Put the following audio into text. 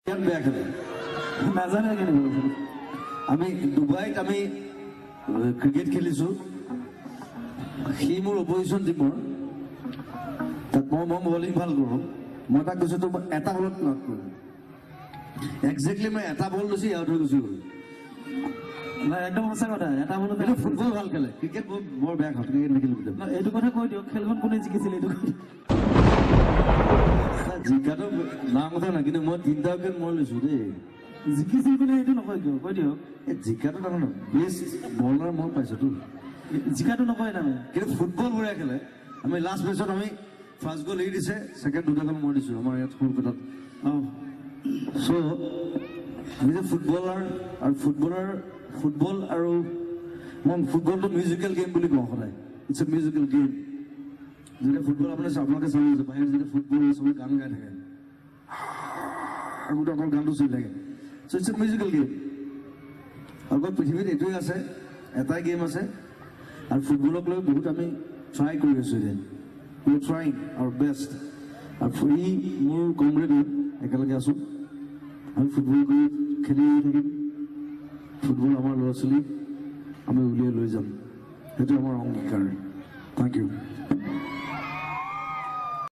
বেয়া খেলে নাজানে কেনেকৈ আমি ডুবাইত আমি ক্ৰিকেট খেলিছোঁ সি মোৰ অপজিশ্যন টিমৰ তাত মই বলিং ভাল কৰোঁ মই তাক কৈছোঁ তো এটা বলত নট কৰিম একজেক্টলি মই এটা বল লৈছোঁ আউট হৈ গুচি গ'ল একদম সঁচা কথা এটা বলত এইটো ফুটবল ভাল খেলে ক্ৰিকেট বৰ বেয়া খাওঁ ক্ৰিকেট নেখেলোঁ এইটো কথা কৈ দিয়ক খেলখন কোনে জিকিছিল এইটো জিকাটো নাম কথা নাই কিন্তু মই 3টা উইকেট মই লৈছোঁ দেই জিকিছিল বুলি এইটো নকয় কিয় কৈ দিয়ক এই জিকাটো তাৰমানে বেষ্ট বলাৰ মই পাইছোঁতো জিকাটো নকয় তাৰমানে কিন্তু ফুটবল বঢ়িয়া খেলে আমি লাষ্ট মেচত আমি ফাৰ্ষ্ট গ'ল এৰি দিছে ছেকেণ্ড 2টা গ'ল মই দিছোঁ আমাৰ ইয়াত কলকাতাত চ' আমি যে ফুটবলাৰ আৰু ফুটবল আৰু মই ফুটবলটো মিউজিকেল গেম বুলি কওঁ সদায় ইটছ এ মিউজিকেল গেম যেতিয়া ফুটবল আপোনালোকে চাব বাহিৰত যেতিয়া ফুটবল চবে গান গাই থাকে গোটেই অকল গানটো চলি থাকে চ' ইটছ এ মিউজিকেল গেম অকল পৃথিৱীত এইটোৱে আছে এটাই গেম আছে আৰু ফুটবলক লৈ বহুত আমি ট্ৰাই কৰি আছোঁ এতিয়া we are trying our best আৰু ই মোৰ কমৰেড একেলগে আছোঁ আমি ফুটবল কৰি খেলি থাকিম ফুটবল আমাৰ ল'ৰা ছোৱালী আমি উলিয়াই লৈ যাম সেইটো আমাৰ অংগীকাৰ থেংক ইউ